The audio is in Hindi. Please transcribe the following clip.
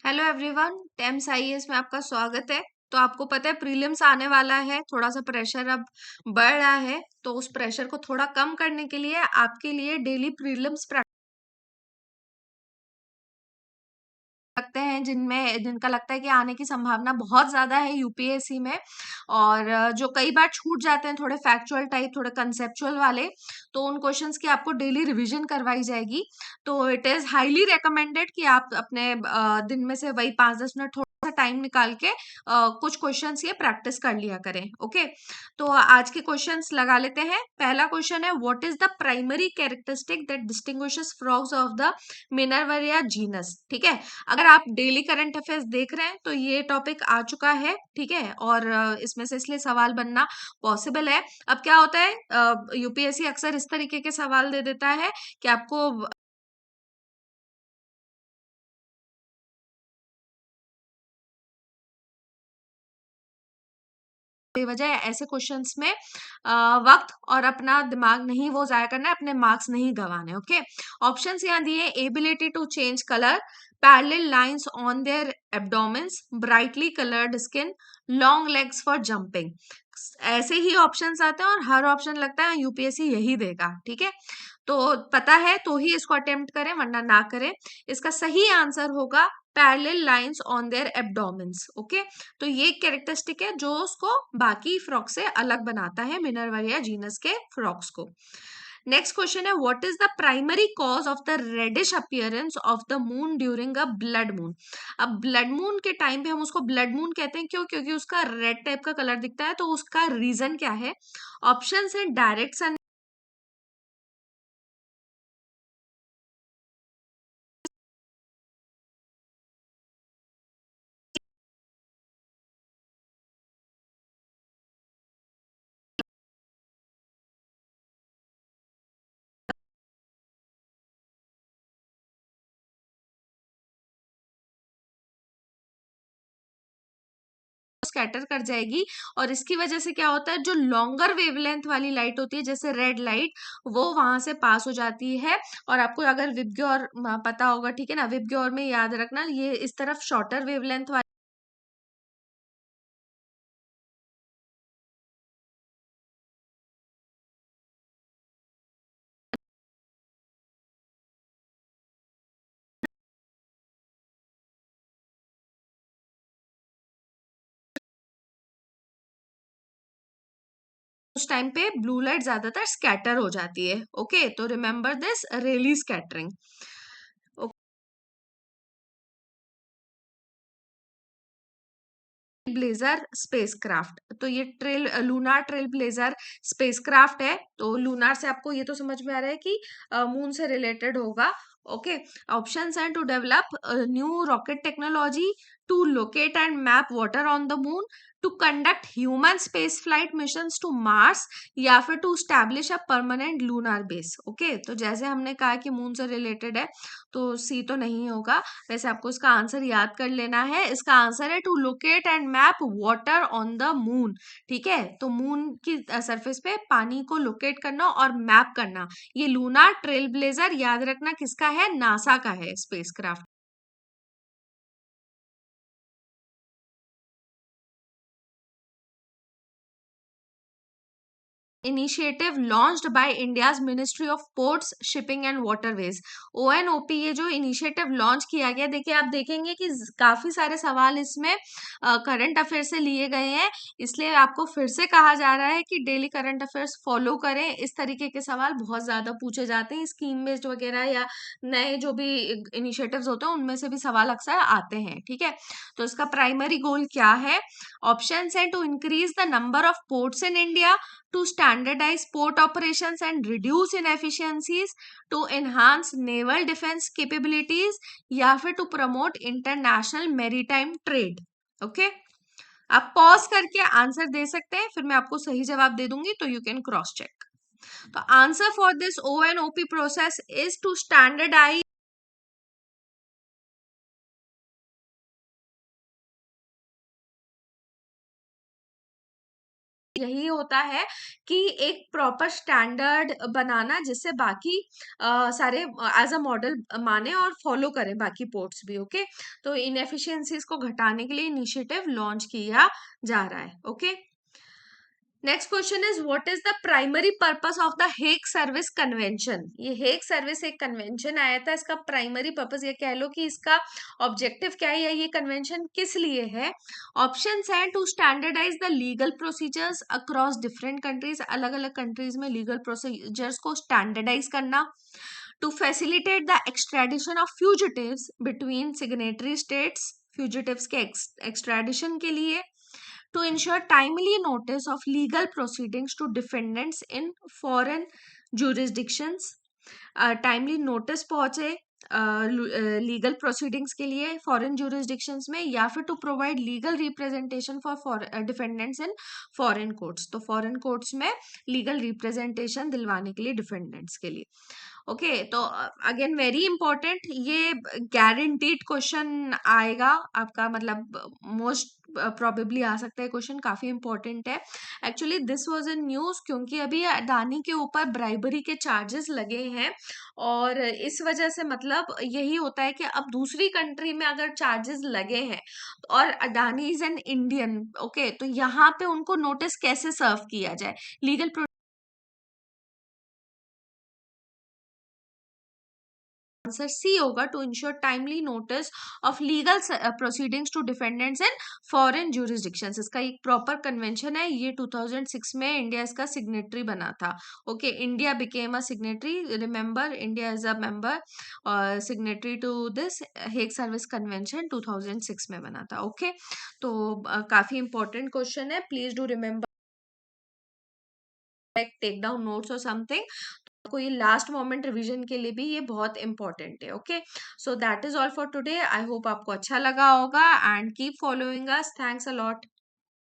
हेलो एवरीवन, टेम्स आईएएस में आपका स्वागत है। तो आपको पता है प्रीलिम्स आने वाला है, थोड़ा सा प्रेशर अब बढ़ रहा है। तो उस प्रेशर को थोड़ा कम करने के लिए आपके लिए डेली प्रीलिम्स लगते हैं जिनका लगता है कि आने की संभावना बहुत ज्यादा है यूपीएससी में। और जो कई बार छूट जाते हैं, थोड़े फैक्चुअल टाइप, थोड़े कंसेप्चुअल वाले, तो उन क्वेश्चंस की आपको डेली रिवीजन करवाई जाएगी। तो इट इज हाईली रिकमेंडेड कि आप अपने दिन में से वही 5-10 मिनट थोड़ा सा टाइम निकाल के कुछ क्वेश्चंस ये प्रैक्टिस कर लिया करें। ओके, तो आज के क्वेश्चंस लगा लेते हैं। पहला क्वेश्चन है, what is the primary characteristic that distinguishes frogs of the Minervarya genus. ठीक है, अगर आप डेली करंट अफेयर्स देख रहे हैं तो ये टॉपिक आ चुका है। ठीक है, और इसमें से इसलिए सवाल बनना पॉसिबल है। अब क्या होता है, यूपीएससी अक्सर इस तरीके के सवाल दे देता है कि आपको बेवजह ऐसे क्वेश्चंस में वक्त और अपना दिमाग नहीं वो जाया करना है, अपने मार्क्स नहीं गंवाने। ओके, ऑप्शंस यहाँ दिए, ability to change colour, parallel lines on their abdomens, brightly coloured skin, long legs for jumping. ऐसे ही ऑप्शंस आते हैं और हर ऑप्शन लगता है यूपीएससी यही देगा। ठीक है, तो पता है तो ही इसको अटेम्प्ट करें, वरना ना करें। इसका सही आंसर होगा parallel lines on their abdomens. Okay, तो ये कैरेक्टरिस्टिक है जो उसको बाकी फ्रॉक से अलग बनाता है, मिनरवरिया जीनस के फ्रॉक्स को। नेक्स्ट क्वेश्चन है, what is the primary cause of the reddish appearance of the moon during a blood moon. अब ब्लड मून के टाइम पे हम उसको ब्लड मून कहते हैं, क्यों? क्योंकि उसका रेड टाइप का कलर दिखता है। तो उसका रीजन क्या है? ऑप्शन है, डायरेक्ट सन स्कैटर कर जाएगी। और इसकी वजह से क्या होता है, जो लॉन्गर वेवलेंथ वाली लाइट होती है, जैसे रेड लाइट, वो वहां से पास हो जाती है। और आपको अगर विबग्योर पता होगा, ठीक है ना, विबग्योर में याद रखना, ये इस तरफ शॉर्टर वेवलेंथ वाली उस टाइम पे ब्लू लाइट ज्यादातर स्कैटर हो जाती है। ओके, तो remember this, Rayleigh scattering. Blazer spacecraft, तो ये Trail Lunar Trailblazer spacecraft है। तो लूनार से आपको ये तो समझ में आ रहा है कि मून से रिलेटेड होगा। ओके, ऑप्शंस हैं, to develop new rocket technology, to locate and map water on the moon, to conduct human space flight missions to Mars, या फिर to establish a permanent lunar base. Okay, तो जैसे हमने कहा कि मून से रिलेटेड है, तो सी तो नहीं होगा। वैसे आपको इसका आंसर याद कर लेना है। इसका आंसर है to locate and map water on the moon. ठीक है, तो मून की सरफेस पे पानी को लोकेट करना और मैप करना, ये लूनार ट्रेल ब्लेजर, याद रखना किसका है, नासा का है spacecraft. Initiative launched by India's ministry of ports shipping and waterways, ONOP. ये जो इनिशिएटिव लॉन्च किया गया, देखिए आप देखेंगे कि काफी सारे सवाल इसमें करंट अफेयर से लिए गए हैं। इसलिए आपको फिर से कहा जा रहा है कि डेली करंट अफेयर्स फॉलो करें। इस तरीके के सवाल बहुत ज्यादा पूछे जाते हैं, स्कीम बेस्ड वगैरह या नए जो भी इनिशिएटिव्स होते हैं उनमें से भी सवाल अक्सर आते हैं। ठीक है, तो इसका प्राइमरी गोल क्या है? ऑप्शन है, to increase the number of ports in India, to standardize port operations and reduce inefficiencies, to enhance naval defense capabilities, या फिर to promote international maritime trade। Okay, आप पॉज करके आंसर दे सकते हैं, फिर मैं आपको सही जवाब दे दूंगी, तो यू कैन क्रॉस चेक। तो answer for this ONOP process is to standardize यही होता है कि एक प्रॉपर स्टैंडर्ड बनाना जिससे बाकी सारे एज अ मॉडल माने और फॉलो करें बाकी पोर्ट्स भी। ओके, तो इनएफिशिएंसीज को घटाने के लिए इनिशिएटिव लॉन्च किया जा रहा है। Okay, next question is what is the primary purpose of the Hague service convention. ये हेग सर्विस एक कन्वेंशन आया था, इसका प्राइमरी पर्पस ये कह लो कि इसका ऑब्जेक्टिव क्या है या ये कन्वेंशन किस लिए है। ऑप्शंस हैं to standardize the legal procedures across different countries, अलग अलग कंट्रीज में लीगल प्रोसीजर्स को स्टैंडर्डाइज करना, to facilitate the extradition of fugitives between signatory states, fugitives के एक्सट्रेडिशन के लिए, to ensure timely notice of legal proceedings to defendants in foreign jurisdictions, timely notice पहुंचे लीगल प्रोसीडिंग्स के लिए फॉरेन जुरिस्डिक्शंस में, या फिर to provide legal representation for defendants in foreign courts, तो फॉरेन कोर्ट्स में लीगल रिप्रेजेंटेशन दिलवाने के लिए डिफेंडेंट्स के लिए। ओके, तो अगेन वेरी इंपॉर्टेंट, ये गारंटीड क्वेश्चन आएगा आपका, मतलब मोस्ट प्रोबेबली आ सकता है क्वेश्चन, काफी इंपॉर्टेंट है। Actually this was in news क्योंकि अभी अडानी के ऊपर ब्राइबरी के चार्जेस लगे हैं, और इस वजह से मतलब यही होता है कि अब दूसरी कंट्री में अगर चार्जेस लगे हैं और Adani is an Indian, okay, तो यहाँ पे उनको नोटिस कैसे सर्व किया जाए। लीगल आंसर सी होगा, to ensure timely notice of legal proceedings to defendants in foreign jurisdictions. इसका एक प्रॉपर कन्वेंशन है, ये 2006 में इंडिया इसका सिग्नेटरी बना था। Okay, India became a signatory, remember India is a member signatory to this Hague service convention, 2006 में बना था। ओके, तो काफी इंपॉर्टेंट क्वेश्चन है, please do remember, take down notes और समथिंग। आपको ये लास्ट मोमेंट रिवीजन के लिए भी ये बहुत इंपॉर्टेंट है। Okay, so that is all for today. I hope आपको अच्छा लगा होगा and keep following us. Thanks a lot.